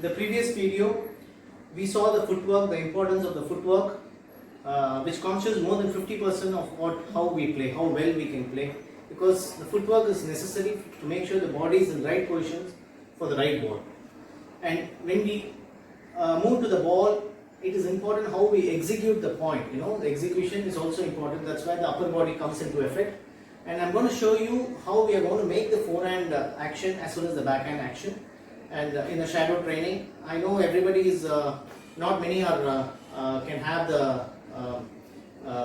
In the previous video, we saw the footwork, the importance of the footwork, which constitutes more than 50% of how we play, how well we can play. Because the footwork is necessary to make sure the body is in the right positions for the right ball. And when we move to the ball, it is important how we execute the point. The execution is also important. That's why the upper body comes into effect. And I'm going to show you how we are going to make the forehand action as well as the backhand action. And in the shadow training, I know everybody is not many are can have the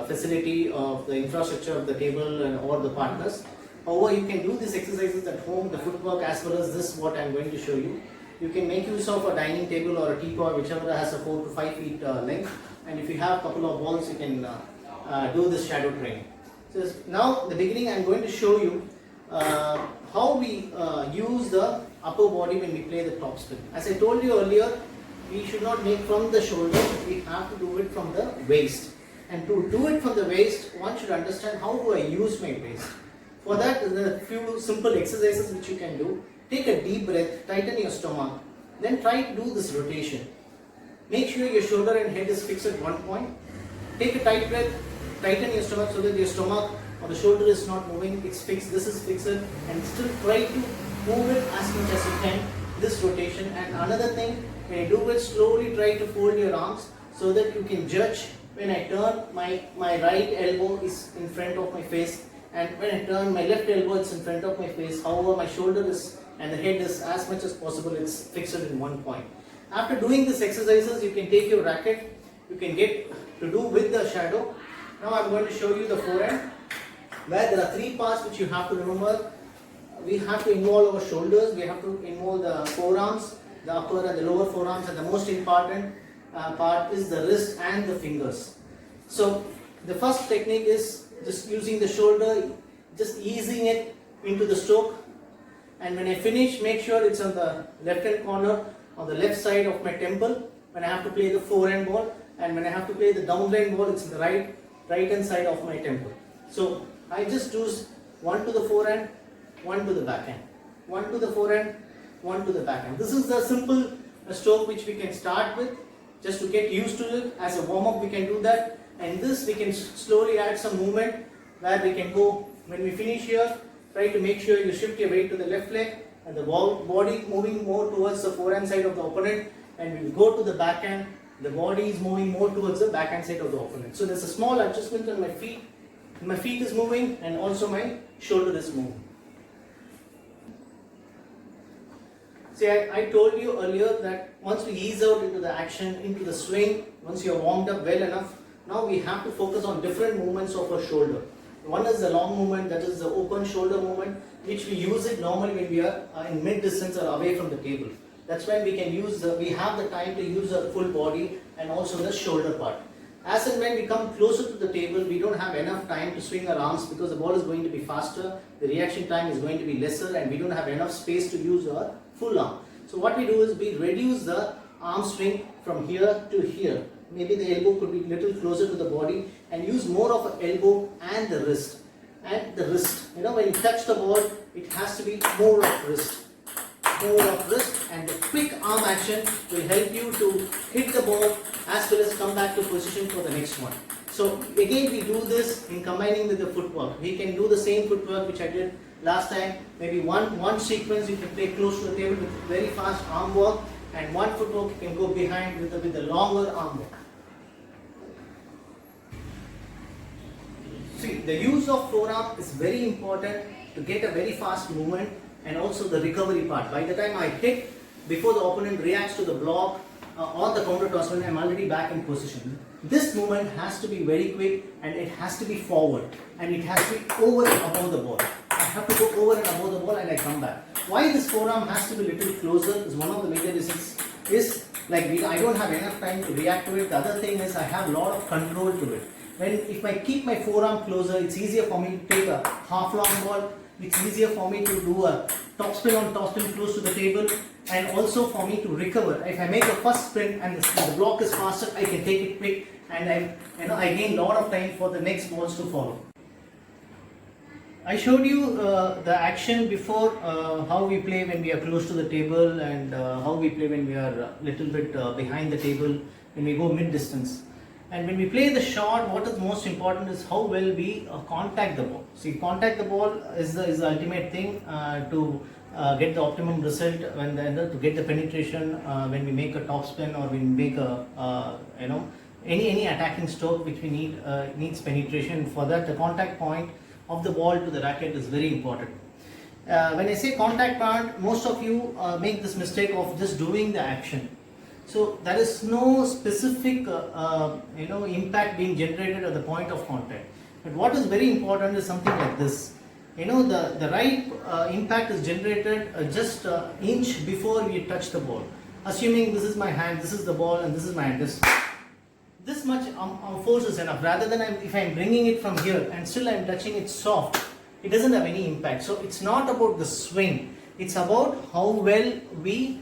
facility of the infrastructure of the table or the partners. However, you can do these exercises at home, the footwork as well as this what I am going to show you. You can make use of a dining table or a teapot, whichever has a 4 to 5 feet length. And if you have a couple of balls, you can do this shadow training. So now, the beginning, I am going to show you how we use the upper body when we play the top spin. As I told you earlier, we should not make from the shoulder, we have to do it from the waist. And to do it from the waist, one should understand how do I use my waist. For that, there are a few simple exercises which you can do. Take a deep breath, tighten your stomach, then try to do this rotation. Make sure your shoulder and head is fixed at one point. Take a tight breath, tighten your stomach so that your stomach or the shoulder is not moving, it's fixed, this is fixed, and still try to move it as much as you can, this rotation. And another thing, when you do it, slowly try to fold your arms so that you can judge when I turn, my right elbow is in front of my face, and when I turn, my left elbow is in front of my face. However, my shoulder is and the head is as much as possible, it's fixed in one point. After doing these exercises, you can take your racket, you can get to do with the shadow. Now I'm going to show you the forehand, where there are 3 parts which you have to remember. We have to involve our shoulders, we have to involve the forearms, the upper and the lower forearms, and the most important part is the wrist and the fingers. So the first technique is just using the shoulder, just easing it into the stroke. And when I finish, make sure it's on the left hand corner, on the left side of my temple when I have to play the forehand ball, and when I have to play the downline ball, it's on the right hand side of my temple. So I just do 1 to the forehand, 1 to the backhand, 1 to the forehand, 1 to the backhand. This is the simple stroke which we can start with, just to get used to it. As a warm up we can do that, and this we can slowly add some movement where we can go. When we finish here, try to make sure you shift your weight to the left leg and the body moving more towards the forehand side of the opponent, and when we go to the backhand, the body is moving more towards the backhand side of the opponent. So there's a small adjustment on my feet. My feet is moving and also my shoulder is moving. See, I told you earlier that once we ease out into the action, into the swing, once you're warmed up well enough, now we have to focus on different movements of our shoulder. One is the long movement, that is the open shoulder movement, which we use it normally when we are in mid distance or away from the table. That's when we can use, we have the time to use the full body and also the shoulder part. As and when we come closer to the table, we don't have enough time to swing our arms because the ball is going to be faster, the reaction time is going to be lesser, and we don't have enough space to use our full arm. So what we do is we reduce the arm swing from here to here. Maybe the elbow could be a little closer to the body, and use more of an elbow and the wrist. And the wrist, when you touch the ball, it has to be more of wrist. More of wrist, and the quick arm action will help you to hit the ball as well as come back to position for the next one. So again, we do this in combining with the footwork. We can do the same footwork which I did last time. Maybe one sequence you can play close to the table with very fast arm work, and one footwork you can go behind with the longer arm work. See, the use of forearm is very important to get a very fast movement and also the recovery part. By the time I hit, before the opponent reacts to the block or the counter toss, when I'm already back in position. This movement has to be very quick, and it has to be forward, and it has to be over and above the ball. I have to go over and above the ball and I come back. Why this forearm has to be a little closer is one of the major reasons. Is like I don't have enough time to react to it. The other thing is I have a lot of control to it. If I keep my forearm closer, it's easier for me to take a half long ball. It's easier for me to do a top spin on top spin close to the table, and also for me to recover. If I make a first spin and the block is faster, I can take it quick, and I gain a lot of time for the next balls to follow. I showed you the action before, how we play when we are close to the table, and how we play when we are a little bit behind the table, when we go mid distance. And when we play the shot, what is most important is how well we contact the ball. See, contact the ball is the ultimate thing to get the optimum result to get the penetration when we make a top spin, or when we make a any attacking stroke which we need needs penetration. For that, the contact point of the ball to the racket is very important. When I say contact point, most of you make this mistake of just doing the action. So there is no specific impact being generated at the point of contact. But what is very important is something like this. The right impact is generated just an inch before we touch the ball. Assuming this is my hand, this is the ball, and this is my hand. This much force is enough. Rather than if I'm bringing it from here and still I'm touching it soft, it doesn't have any impact. So it's not about the swing. It's about how well we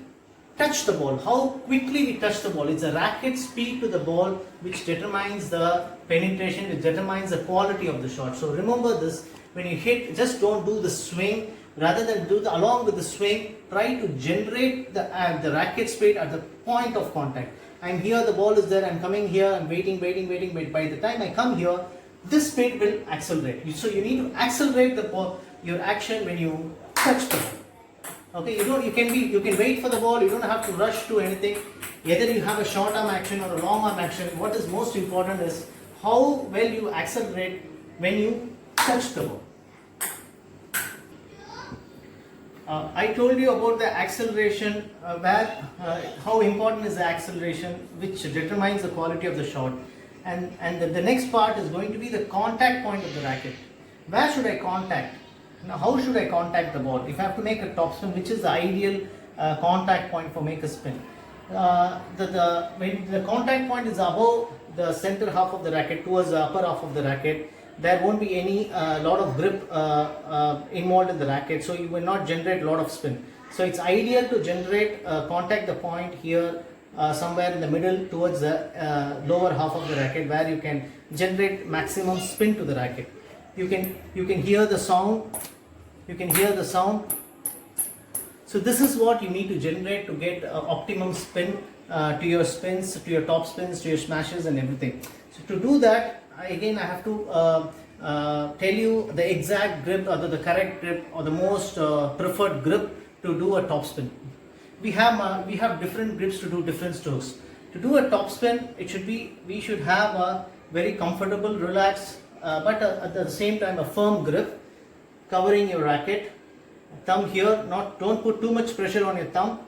touch the ball, how quickly we touch the ball. It's a racket speed to the ball which determines the penetration, which determines the quality of the shot. So remember this, when you hit, just don't do the swing. Rather than along with the swing, try to generate the racket speed at the point of contact. I'm here, the ball is there, I'm coming here, I'm waiting. By the time I come here, this speed will accelerate. So you need to accelerate your action when you touch the ball. Okay, you can wait for the ball, you don't have to rush to anything. Either you have a short arm action or a long arm action. What is most important is how well you accelerate when you touch the ball. I told you about the acceleration, how important is the acceleration, which determines the quality of the shot. And the next part is going to be the contact point of the racket. Where should I contact? Now, how should I contact the ball? If I have to make a top spin, which is the ideal contact point for make a spin? When the contact point is above the center half of the racket, towards the upper half of the racket, there won't be any lot of grip involved in the racket, so you will not generate a lot of spin. So it's ideal to generate contact the point here somewhere in the middle towards the lower half of the racket, where you can generate maximum spin to the racket. You can hear the sound. So this is what you need to generate to get optimum spin to your spins, to your top spins, to your smashes and everything. So to do that, again I have to tell you the exact grip, or the correct grip, or the most preferred grip to do a top spin. We have different grips to do different strokes. To do a top spin, we should have a very comfortable, relaxed, but at the same time a firm grip, covering your racket. Thumb here, don't put too much pressure on your thumb,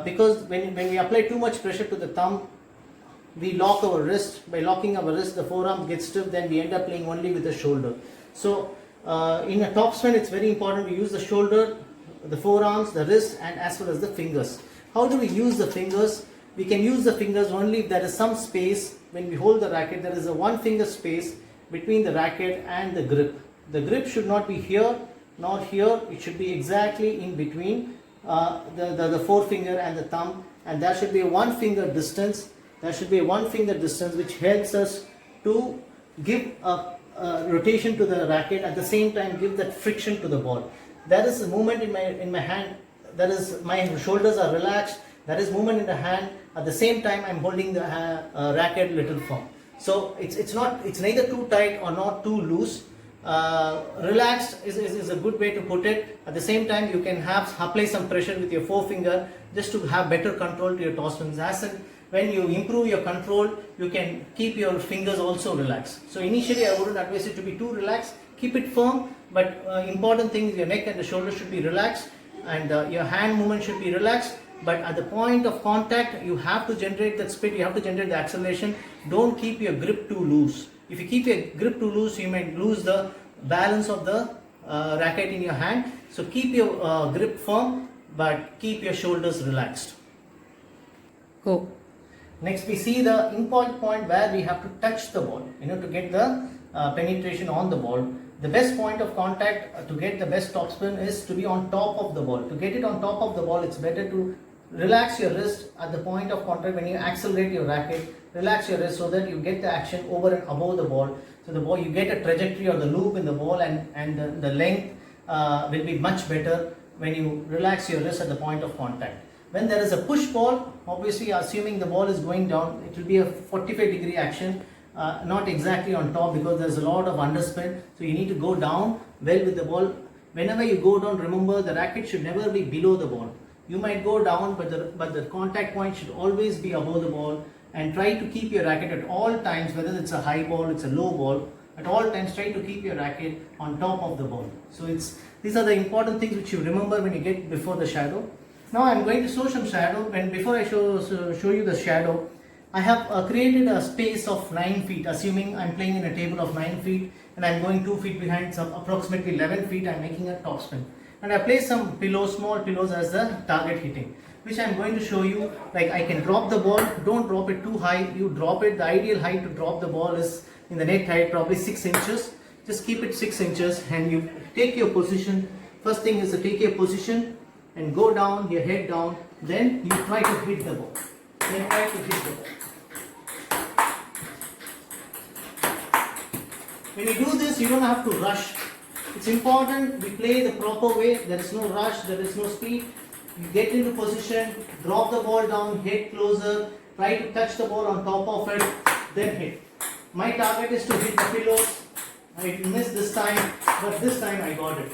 because when we apply too much pressure to the thumb, we lock our wrist. By locking our wrist, the forearms get stiff, then we end up playing only with the shoulder. So in a top spin, it's very important to use the shoulder, the forearms, the wrist, and as well as the fingers. How do we use the fingers? We can use the fingers only if there is some space. When we hold the racket, there is a one finger space between the racket and the grip. The grip should not be here, nor here. It should be exactly in between the forefinger and the thumb, and there should be a one finger distance. There should be a one finger distance, which helps us to give a rotation to the racket, at the same time give that friction to the ball. There is a movement in my hand. That is, my shoulders are relaxed. There is movement in the hand. At the same time, I'm holding the racket little firm. So it's neither too tight or not too loose. Relaxed is a good way to put it. At the same time, you can apply some pressure with your forefinger just to have better control to your toss spins. When you improve your control, you can keep your fingers also relaxed. So initially, I wouldn't advise it to be too relaxed. Keep it firm, but important thing is your neck and the shoulder should be relaxed, and your hand movement should be relaxed. But at the point of contact, you have to generate that speed, you have to generate the acceleration. Don't keep your grip too loose. If you keep your grip too loose, you might lose the balance of the racket in your hand. So keep your grip firm, but keep your shoulders relaxed. Go. Next, we see the impact point where we have to touch the ball, to get the penetration on the ball. The best point of contact to get the best topspin is to be on top of the ball. To get it on top of the ball, it's better to relax your wrist at the point of contact. When you accelerate your racket, relax your wrist so that you get the action over and above the ball. So the ball, you get a trajectory or the loop in the ball, and the length will be much better when you relax your wrist at the point of contact. When there is a push ball, obviously assuming the ball is going down, it will be a 45-degree action, not exactly on top because there's a lot of underspin. So you need to go down well with the ball. Whenever you go down, remember the racket should never be below the ball. You might go down, but the contact point should always be above the ball. And try to keep your racket at all times, whether it's a high ball, it's a low ball, at all times try to keep your racket on top of the ball. So these are the important things which you remember when you get before the shadow. Now I'm going to show some shadow, and before I show you the shadow, I have created a space of 9 feet, assuming I'm playing in a table of 9 feet and I'm going 2 feet behind, so approximately 11 feet I'm making a topspin. And I place some pillows, small pillows as the target hitting, which I'm going to show you. Like I can drop the ball, don't drop it too high, you drop it, the ideal height to drop the ball is in the net height probably 6 inches. Just keep it 6 inches and you take your position. First thing is to take your position and go down, your head down, then you try to hit the ball. Then try to hit the ball. When you do this, you don't have to rush. It's important we play the proper way. There is no rush, there is no speed. You get into position, drop the ball down, head closer, try to touch the ball on top of it, then hit. My target is to hit the pillows. I missed this time, but this time I got it.